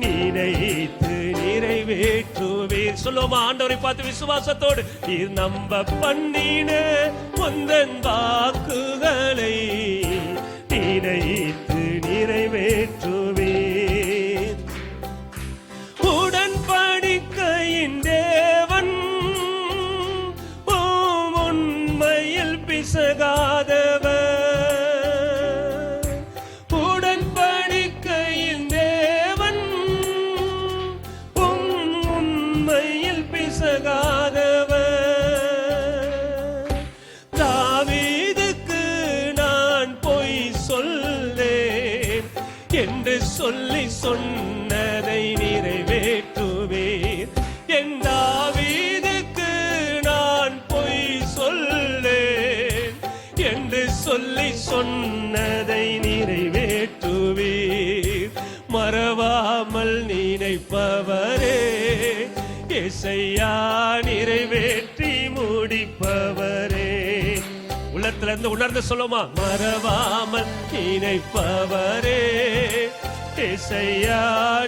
நினைத்து நிறைவேற்றுவீர். சொல்லுவோமா ஆண்டவரை பார்த்து விசுவாசத்தோடு. நீர் நம்ப பண்ணின உந்தன் வாக்குகளை நினைத்து நிறைவேற்றுவீர். உடன்படிக்கையின் தேவன் உண்மையில் பிசகாதவர். உடன்படிக்கையின் தேவன் உண்மையில் பிசகாதவர். தாவீதுக்கு நான் பொய் சொல்லேன் என்று சொல்லி சொன்னதை நிறைவேற்றுவேன். என் தாவீதுக்கு நான் பொய் சொல்லேன் என்று சொல்லி சொன்னதை நிறைவேற்றுவீர். மறவாமல் நினைப்பவரே இசையா, நிறைவேற்றி முடிப்பவரே. உள்ளத்துல இருந்து உணர்ந்து சொல்லுமா. மறவாமல் நினைப்பவரே இசையா,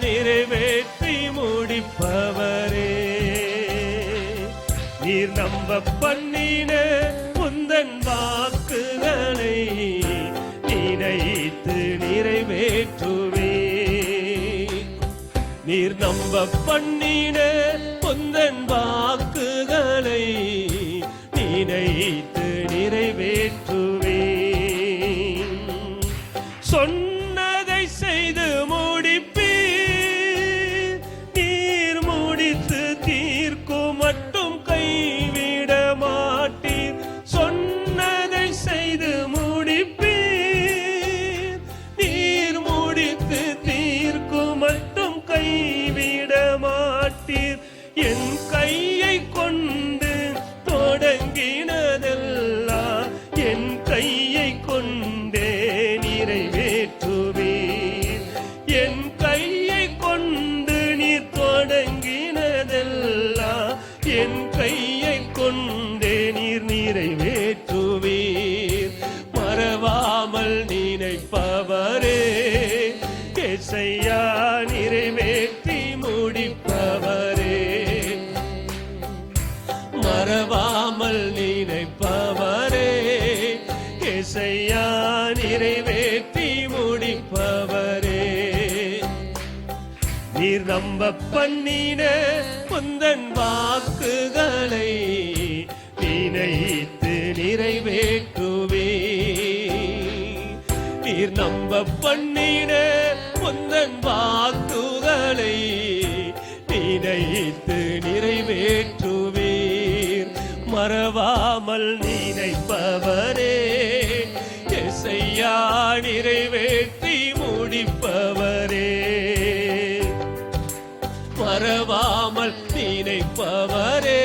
நிறைவேற்றி முடிப்பவரே. நீர் நம்ப பண்ணின உந்தன் வாக்குகளை நினைத்து நிறைவேற்றுவீர். நீர் நம்ப பண்ணின உந்தன் வாக்குகளை நினைத்து நிறைவேற்றுவீர். சொன்னதை செய்து முடிப்பீர். நீர் முடித்து தீர்க்கும் மட்டும் ஏசையா நிறைவேற்றி முடிப்பவரே, மறவாமல் நினைப்பவரே, ஏசையா நிறைவேற்றி முடிப்பவரே. நீர் நம்ப பண்ணின உந்தன் வாக்குகளை நினைத்து நிறைவேற்றுவே. நீர் நம்ப பண்ணின உந்தன் வாக்குகளை நினைத்து நிறைவேற்றுவீர். மறவாமல் நினைப்பவரே, ஏசையா நிறைவேற்றி முடிப்பவரே, மறவாமல் நினைப்பவரே,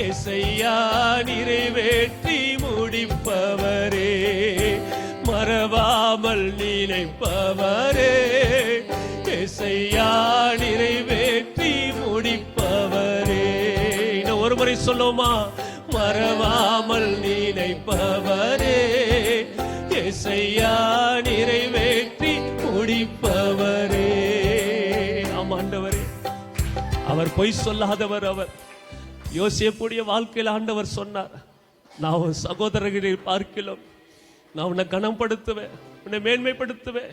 ஏசையா நிறைவேற்றி முடிப்பவரே, மறவாமல் நினைப்பவரே, ஏசையா நிறைவேற்றி முடிப்பவரே. இன்னும் ஒரு முறை சொல்லுமா? மறவாமல் நினைப்பவரே, ஏசையா நிறைவேற்றி முடிப்பவரே. ஆண்டவரே, அவர் பொய் சொல்லாதவர். அவர் யோசேப்புடைய வாழ்க்கையில் ஆண்டவர் சொன்னார், நான் உன் சகோதரர்களை பார்க்கலாம், நான் உன்னை கனப்படுத்துவேன், உன்னை மேன்மைப்படுத்துவேன்.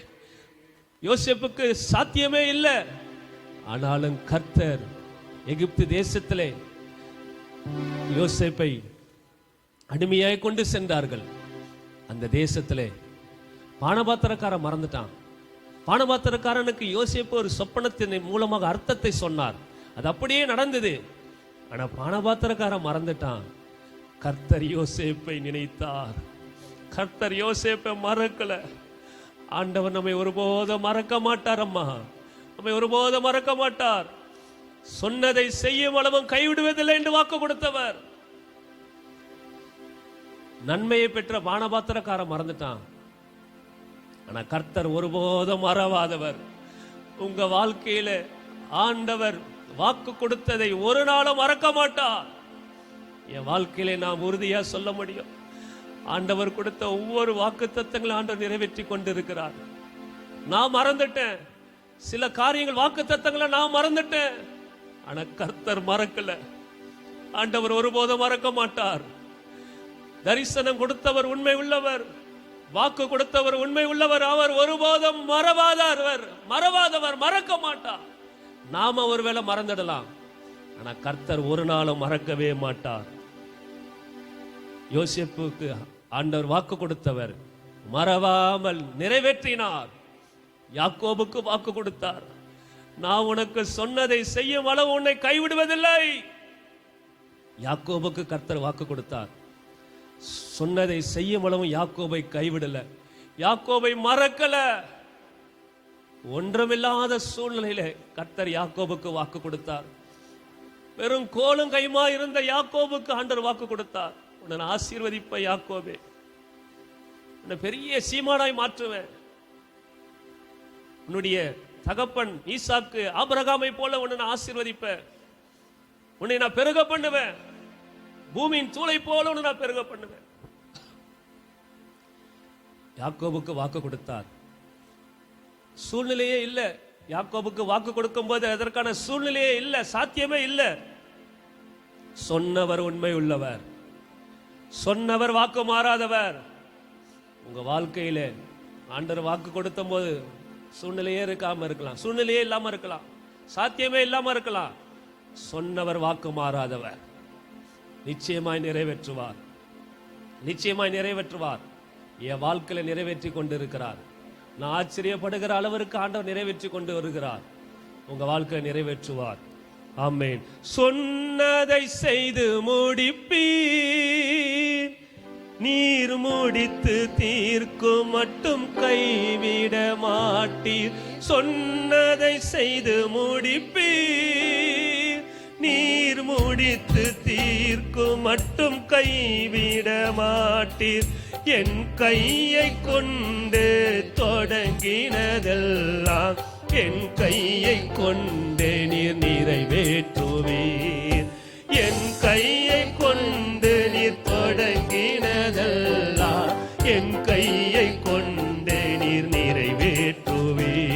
யோசேப்புக்கு சாத்தியமே இல்லை. ஆனாலும் கர்த்தர் எகிப்து தேசத்திலே யோசேப்பை அடிமையாய் கொண்டு சென்றார்கள். அந்த தேசத்திலே பானபாத்திரக்காரன் மறந்துட்டான். பானபாத்திரக்காரனுக்கு யோசேப்பு ஒரு சொப்பனத்தின் மூலமாக அர்த்தத்தை சொன்னார். அது அப்படியே நடந்தது. ஆனா பானபாத்திரக்காரன் மறந்துட்டான். கர்த்தர் யோசேப்பை நினைத்தார். கர்த்தர் யோசேப்பை மறக்கல. ஆண்டவர் நம்மை ஒருபோதும் மறக்க மாட்டார். அம்மா, நம்மை ஒருபோதும் மறக்க மாட்டார். சொன்னதை செய்யும் அளவும் கைவிடுவதில்லை என்று வாக்கு கொடுத்தவர். நன்மையை பெற்ற பானபாத்திரக்காரன் மறந்துட்டான். ஆனா கர்த்தர் ஒருபோதும் மறவாதவர். உங்க வாழ்க்கையில ஆண்டவர் வாக்கு கொடுத்ததை ஒரு நாளும் மறக்க மாட்டார். என் வாழ்க்கையில நாம் உறுதியா சொல்ல முடியும், ஆண்டவர் கொடுத்த ஒவ்வொரு வாக்கு தத்தங்களும் ஆண்டவர் நிறைவேற்றி கொண்டிருக்கிறார். நான் மறந்துட்டேன், சில காரியங்கள் வாக்கு தத்தங்களை நான் மறந்துட்டேன். ஆனா கர்த்தர் மறக்கல. ஆண்டவர் ஒருபோதும் மறக்க மாட்டார். தரிசனம் கொடுத்தவர் உண்மை உள்ளவர், வாக்கு கொடுத்தவர் உண்மை உள்ளவர். அவர் ஒருபோதும் மறவாதவர், மறக்க மாட்டார். நாம ஒருவேளை மறந்துடலாம், ஆனா கர்த்தர் ஒரு நாளும் மறக்கவே மாட்டார். யோசேப்புக்கு ஆண்டவர் வாக்கு கொடுத்தவர் மறவாமல் நிறைவேற்றினார். யாக்கோபுக்கு வாக்கு கொடுத்தார், நான் உனக்கு சொன்னதை செய்யும் அளவு உன்னை கைவிடுவதில்லை. யாக்கோபுக்கு கர்த்தர் வாக்கு கொடுத்தார். சொன்னதை செய்யும் அளவும் யாக்கோபை கைவிடல, யாக்கோபை மறக்கல. ஒன்றுமில்லாத சூழ்நிலையில கர்த்தர் யாக்கோபுக்கு வாக்கு கொடுத்தார். வெறும் கோலும் கைமா இருந்த யாக்கோபுக்கு ஆண்டவர் வாக்கு கொடுத்தார், உன்னை ஆசீர்வதிப்ப யாக்கோபே, உன்னை பெரிய சீமானாய் மாற்றுவேன். உன்னுடைய தகப்பன் ஈசாக்கு ஆபிரகாமை போல உன்னை ஆசீர்வதிப்ப, உன்னை நான் பெருக பண்ணுவேன், பூமியின் தூளை போல உன்னை நான் பெருக பண்ணுவேன். யாக்கோபுக்கு வாக்கு கொடுத்தார். சூழ்நிலையே இல்லை. யாக்கோபுக்கு வாக்கு கொடுக்கும் போது அதற்கான சூழ்நிலையே இல்லை, சாத்தியமே இல்லை. சொன்னவர் உண்மை உள்ளவர், சொன்னவர் வாக்கு மாறாதவர். உங்க வாழ்க்கையில ஆண்டவர் வாக்கு கொடுத்த போது சூழ்நிலையே இருக்காம இருக்கலாம், சூழ்நிலையே இல்லாம இருக்கலாம், சாத்தியமே இல்லாம இருக்கலாம். சொன்னவர் வாக்கு மாறாதவர். நிச்சயமாய் நிறைவேற்றுவார், நிச்சயமாய் நிறைவேற்றுவார். என் வாழ்க்கையில நிறைவேற்றி கொண்டிருக்கிறார். நான் ஆச்சரியப்படுகிற அளவிற்கு ஆண்டவர் நிறைவேற்றி கொண்டு வருகிறார். உங்க வாழ்க்கையை நிறைவேற்றுவார். ஆமென். சொன்னதை செய்து முடிப்பீர், நீர் முடித்து தீர்க்கும் மட்டும் கைவிட மாட்டீர். சொன்னதை செய்து முடிப்பீர், நீர் முடித்து தீர்க்கும் மட்டும் கைவிட மாட்டீர். என் கையை கொண்டு தொடங்கினதெல்லாம் என் கையை கொண்டு நீர் நிறைவேற்றுவீர். என் கையை கொண்டு நீர் தொடங்கினதெல்லாம் என் கையை கொண்டு நீர் நிறைவேற்றுவீர்.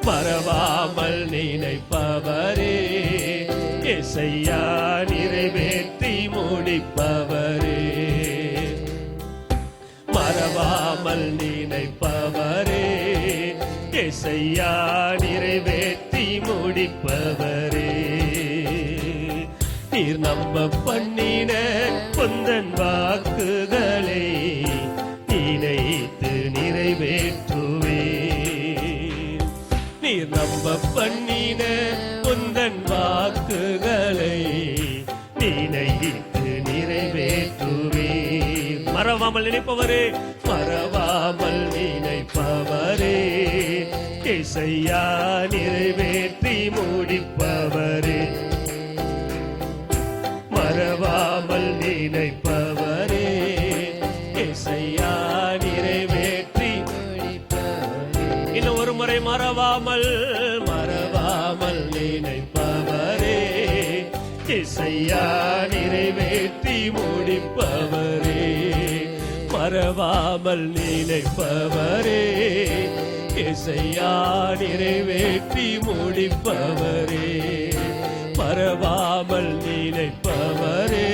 மறவாமல் நினைப்பவரே, இயேசையா நிறைவேற்றி முடிப்பவரே. மறவாமல் நினைப்பவரே, இயேசையா நிறைவேற்றி முடிப்பவரே. நீர் நம்ப பண்ணின உந்தன் வாக்குகளை நினைத்து நிறைவேற்றுவே. நீர் நம்ப பண்ணின உந்தன் வாக்குகளை நினைத்து நிறைவேற்றுவே. மறவாமல் நினைப்பவரே, மறவாமல் நினைப்பவரே, இயேசையா நிறைவேற்றி முடிப்பவரே. மறவாமல் நினைப்பவரே, இயேசையா நிறைவேற்றி முடிப்பவரே. இன்னும் ஒரு முறை மறவாமல் மறவாமல் நினைப்பவரே, இயேசையா நிறைவேற்றி முடிப்பவரே. மறவாமல் நினைப்பவரே, இயேசையா நிறைவேற்றி முடிப்பவரே. மறவாமல் நினைப்பவரே,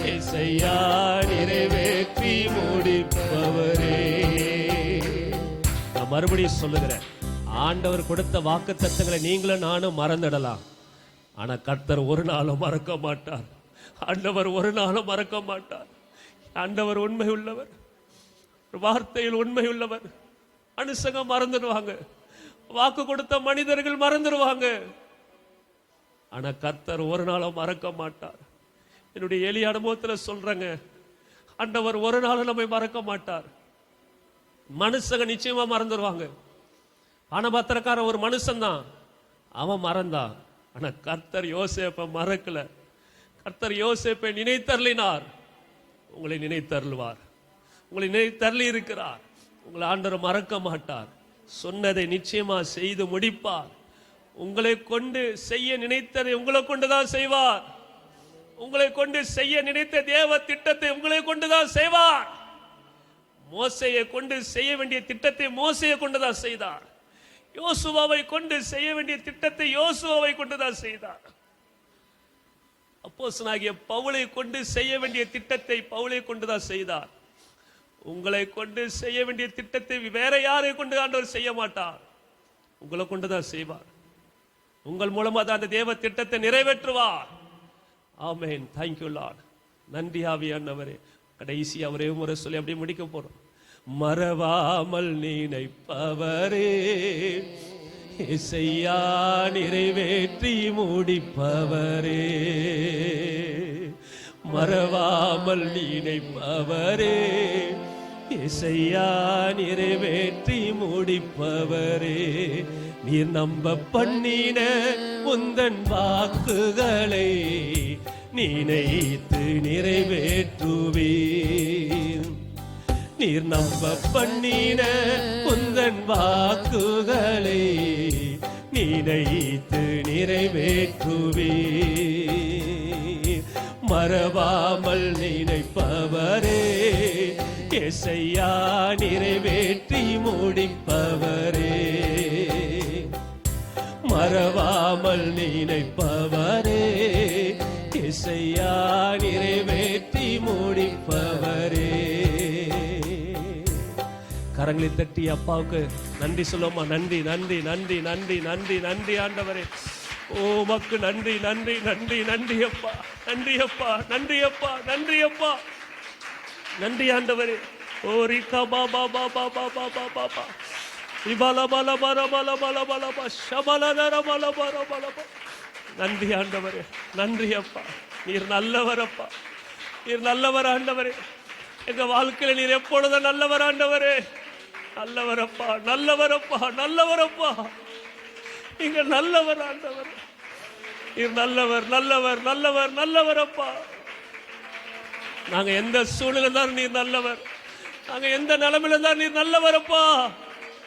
இயேசையா நிறைவேற்றி முடிப்பவரே. நான் மறுபடியும் சொல்லுகிறேன், ஆண்டவர் கொடுத்த வாக்குத்தத்தங்களை நீங்களும் நானும் மறந்துடலாம். ஆனா கர்த்தர் ஒரு நாளும் மறக்க மாட்டார். ஆண்டவர் ஒரு நாளும் மறக்க மாட்டார். ஆண்டவர் உண்மை உள்ளவர், வார்த்தையில் உண்மை உள்ளவர். மனுஷங்க மறந்துடுவாங்க, வாக்கு கொடுத்த மனிதர்கள் மறந்துடுவாங்க. ஆனா கர்த்தர் ஒரு நாளும் மறக்க மாட்டார். என்னுடைய எளிய அனுபவத்தில் சொல்றேங்க, ஆண்டவர் ஒரு நாளும் நம்மை மறக்க மாட்டார். மனுஷங்க நிச்சயமா மறந்துடுவாங்க. பணபத்திரக்கார ஒரு மனுஷன் தான், அவன் மறந்தான். ஆனா கர்த்தர் யோசேப்பை மறக்கல. கர்த்தர் யோசேப்பை நினைத்தருளினார். உங்களை நினைத்தருள்வார். உங்களை நினைத்தருளி இருக்கிறார். உங்களை ஆண்டவர் மறக்க மாட்டார். சொன்னதை நிச்சயமா செய்து முடிப்பார். உங்களை கொண்டு செய்ய நினைத்ததை உங்களை கொண்டுதான் செய்வார். உங்களை கொண்டு செய்ய நினைத்த தேவ திட்டத்தை உங்களை கொண்டுதான் செய்வார். மோசையை கொண்டு செய்ய வேண்டிய திட்டத்தை மோசையை கொண்டுதான் செய்தார். யோசுவாவை கொண்டு செய்ய வேண்டிய திட்டத்தை யோசுவாவை கொண்டுதான் செய்தார். அப்போஸ்தலனாகிய பவுலை கொண்டு செய்ய வேண்டிய திட்டத்தை பவுலை கொண்டுதான் செய்தார். உங்களை கொண்டு செய்ய வேண்டிய திட்டத்தை வேற யாரை கொண்டு ஆண்டவர் செய்ய மாட்டார். உங்களை கொண்டுதான் செய்வார். உங்கள் மூலமா தான் அந்த தேவ திட்டத்தை நிறைவேற்றுவார். ஆமென். Thank you Lord. நன்றி ஆவியானவரே. கடைசி அவரே முறை சொல்லி அப்படியே முடிக்க போறோம். மறவாமல் நினைப்பவரே, இயேசையா நிறைவேற்றி முடிப்பவரே. மறவாமல் நினைப்பவரே, இயேசையா நிறைவேற்றி முடிப்பவரே. நீர் நம்ப பண்ணின உந்தன் வாக்குகளை நினைத்து நிறைவேற்றுவீர். நீர் நம்ப பண்ணின உந்தன் வாக்குகளை நினைத்து நிறைவேற்றுவீர். மறவாமல் நினைப்பவரே, இயேசையா நிறைவேற்றி முடிப்பவரே. மறவாமல் நினைப்பவரே, இயேசையா நிறைவேற்றி முடிப்பவரே. கரங்களை தட்டி அப்பாவுக்கு நன்றி சொல்லுமா. நன்றி நன்றி நன்றி நன்றி நன்றி நன்றி ஆண்டவரே. ஓ மக்கு நன்றி நன்றி நன்றி நன்றி அப்பா, நன்றி அப்பா, நன்றி அப்பா, நன்றி அப்பா, நன்றி ஆண்டவரே. ஓ ரிகா பாபா பாபா பாபா பாபா பா இபல பல பல பல பல பல பா ஷபல நர பல பல பல பா. நன்றி ஆண்டவரே, நன்றி அப்பா. நீர் நல்லவர் அப்பா, நீர் நல்லவர் ஆண்டவரே. எங்க வாழ்க்கையில நீர் எப்பொழுதும் நல்லவர் ஆண்டவரே. நல்லவரப்பா, நல்லவரப்பா, நல்லவரப்பா. நீங்க நல்லவர் ஆண்டவர். நீர் நல்லவர், நல்லவர், நல்லவர், நல்லவரப்பா. நாங்க எந்த சூழ்நிலை தான் நீர் நல்லவர். நாங்க எந்த நிலைமையில தான் நீர் நல்லவரப்பா.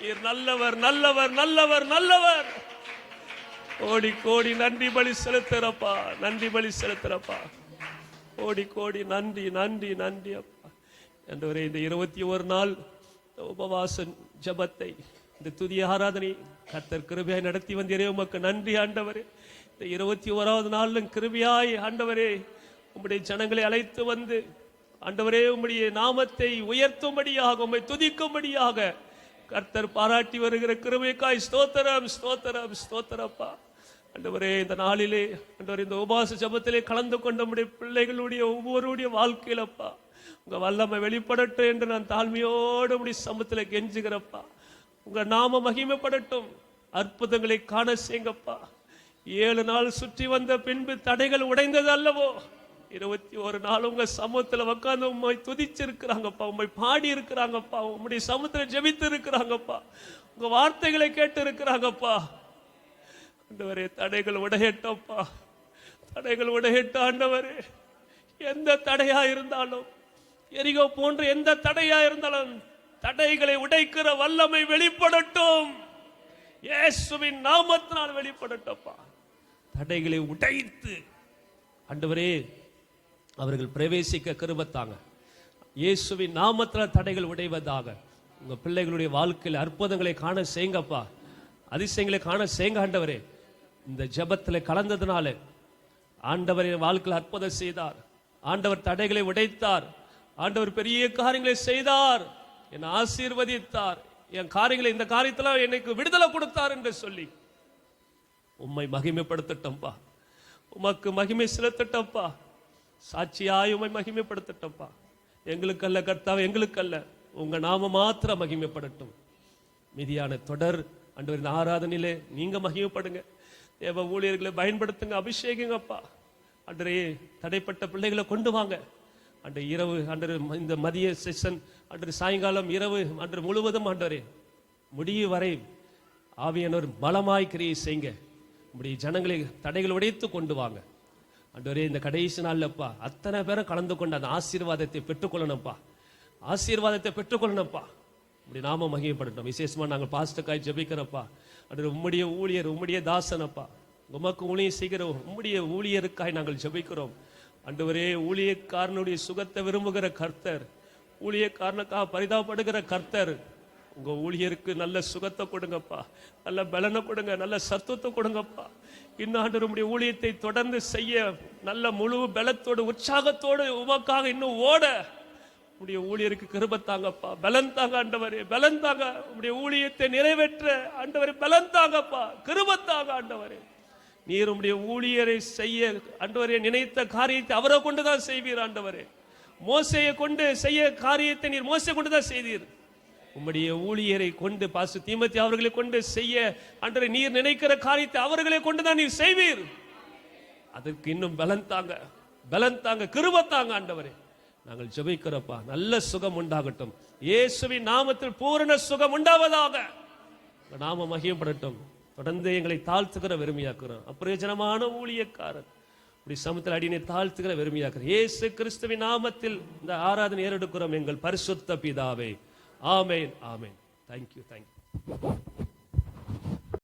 நீர் நல்லவர், நல்லவர், நல்லவர், நல்லவர். கோடி கோடி நன்றி பலி செலுத்துறப்பா, நன்றி பலி செலுத்துறப்பா. கோடி கோடி நன்றி நன்றி நன்றி அப்பா. என்றவரே, இந்த 21 நாள் உபவாச ஜபத்தை இந்த துதிய ஆராதனை கர்த்தர் கிருபையாய் நடத்தி வந்தீரே, உமக்கு நன்றி ஆண்டவரே. இந்த 21வது நாளிலும் கிருபையாய் ஆண்டவரே உம்முடைய ஜனங்களை அழைத்து வந்து ஆண்டவரே உம்முடைய நாமத்தை உயர்த்தும்படியாக, உம்மை துதிக்கும்படியாக கர்த்தர் பாராட்டி வருகிற கிருபைக்காய் ஸ்தோத்திரம், ஸ்தோத்திரம், ஸ்தோத்திரப்பா. ஆண்டவரே இந்த நாளிலே ஆண்டவரே இந்த உபவாச ஜெபத்திலே கலந்து கொண்ட நம்முடைய பிள்ளைகளுடைய ஒவ்வொருடைய வாழ்க்கையிலப்பா உங்க வல்லமை வெளிப்படட்டும் என்று நான் தாழ்மையோடு உம்முடைய சமூகத்தில் கெஞ்சுகிறப்பா. உங்க நாம மகிமைப்படட்டும், அற்புதங்களை காண செய்யுங்கப்பா. 7 நாள் சுற்றி வந்த பின்பு தடைகள் உடைந்தது அல்லவோ, 21 நாள் உங்க சமூகத்தில் உட்கார்ந்து உண்மை துதிச்சிருக்கிறாங்கப்பா, உண்மை பாடி இருக்கிறாங்கப்பா, உம்முடைய சமூகத்தில் ஜெபித்து இருக்கிறாங்கப்பா, உங்க வார்த்தைகளை கேட்டு இருக்கிறாங்கப்பா. ஆண்டவரே தடைகள் உடையட்டப்பா, தடைகள் உடையட்ட ஆண்டவரே. எந்த தடையா இருந்தாலும், எரிகோ போன்ற எந்த தடையா இருந்தாலும் தடைகளை உடைக்கிற வல்லமை வெளிப்படட்டும், இயேசுவின் நாமத்தினால் வெளிப்படட்டப்பா. தடைகளை உடைத்து ஆண்டவரே அவர்கள் பிரவேசிக்க கிருபைத்தாங்க. இயேசுவின் நாமத்தினால் தடைகள் உடைவதாக உங்க பிள்ளைகளுடைய வாழ்க்கையில் அற்புதங்களை காண செய்யுங்கப்பா, அதிசயங்களை காண செய்யுங்க ஆண்டவரே. இந்த ஜெபத்தில் கலந்ததுனால ஆண்டவரின் வாழ்க்கையில் அற்புதம் செய்தார், ஆண்டவர் தடைகளை உடைத்தார், ஆண்டவர் பெரிய காரியங்களை செய்தார், என்னை ஆசீர்வதித்தார், என் காரியங்களை இந்த காரியத்தில் எனக்கு விடுதலை கொடுத்தார் என்று சொல்லி உம்மை மகிமைப்படுத்தட்டப்பா, உமக்கு மகிமை செலுத்தட்டப்பா, சாட்சியாய் உம்மை மகிமைப்படுத்தட்டப்பா. எங்களுக்கல்ல கர்த்தாவே, எங்களுக்கல்ல, உங்க நாம மாத்திர மகிமைப்படட்டும். மீதியான தொடர் ஆண்டவரின் ஆராதனையிலே நீங்க மகிமைப்படுங்க, தேவ ஊழியர்களை பயன்படுத்துங்க, அபிஷேகங்கப்பா. அன்றே தடைப்பட்ட பிள்ளைகளை கொண்டு வாங்க. அன்று இரவு அன்று இந்த மதிய செஷன், அன்று சாயங்காலம் இரவு அன்று முழுவதும் ஆண்டவரே முடிவு வரை ஆவியானவர் பலமாய் கிரியை செய்யுங்க. இப்படி ஜனங்களை தடைகள் உடைத்து கொண்டு வாங்க ஆண்டவரே. இந்த கடைசி நாள்லப்பா அத்தனை பேரும் கலந்து கொண்டு அந்த ஆசீர்வாதத்தை பெற்றுக்கொள்ளணும்ப்பா, ஆசீர்வாதத்தை பெற்றுக்கொள்ளணும்ப்பா. இப்படி நாம மகிமைப்படட்டும். விசேஷமா நாங்கள் பாஸ்டக்காய் ஜெபிக்கிறப்பா, அன்று உம்முடைய ஊழியர், உம்முடைய தாசனப்பா, உமக்கு ஊழியம் செய்கிறோம், உம்முடைய ஊழியருக்காய் நாங்கள் ஜெபிக்கிறோம் ஆண்டவரே. ஊழியக்காரனுடைய சுகத்தை விரும்புகிற கர்த்தர், ஊழியக்காரனுக்காக பரிதாபப்படுகிற கர்த்தர், உங்க ஊழியருக்கு நல்ல சுகத்தை கொடுங்கப்பா, நல்ல பலனை கொடுங்க, நல்ல சத்துவத்தை கொடுங்கப்பா. இன்னும் ஆண்டு உம்முடைய ஊழியத்தை தொடர்ந்து செய்ய நல்ல முழு பலத்தோடு உற்சாகத்தோடு உமக்காக இன்னும் ஓட உடைய ஊழியருக்கு கிருபை தாங்கப்பா, பலன் தாங்க ஆண்டவரே, பலன் தாங்க. உடைய ஊழியத்தை நிறைவேற்ற ஆண்டவரே பலன் தாங்கப்பா, கிருபை தாங்க ஆண்டவரே. நீர் உடைய ஊழியரை செய்ய ஆண்டவரே நினைத்த காரியத்தை அவரை கொண்டுதான் செய்வீர் ஆண்டவரே. மோசையை கொண்டு செய்ய காரியத்தை நீர் மோசை கொண்டுதான் செய்தீர். உம்முடைய ஊழியரை கொண்டு பாஸ்டர் தீமோத்தேயு அவர்களை கொண்டு செய்ய ஆண்டவரே நீர் நினைக்கிற காரியத்தை அவர்களை கொண்டுதான் நீர் செய்வீர். அதற்கு இன்னும் பலன் தாங்க, பலன் தாங்க, கிருபை தாங்க ஆண்டவரே. நாங்கள் ஜெபிக்கிறப்பா, நல்ல சுகம் உண்டாகட்டும், இயேசுவின் நாமத்தில் பூரண சுகம் உண்டாவதாக. நாம மகிமைப்படட்டும். தொடர்ந்து எங்களை தாழ்த்துக்கிற வெறுமையாக்குறோம். அப்பிரயோஜனமான ஊழியக்காரர் இப்படி சமூகத்தில் அடினை தாழ்த்துக்கிற வெறுமையாக்குறோம். இயேசு கிறிஸ்துவின் நாமத்தில் இந்த ஆராதனை ஏறெடுக்கிறோம் எங்கள் பரிசுத்த பிதாவே. ஆமேன், ஆமேன். Thank you, thank you.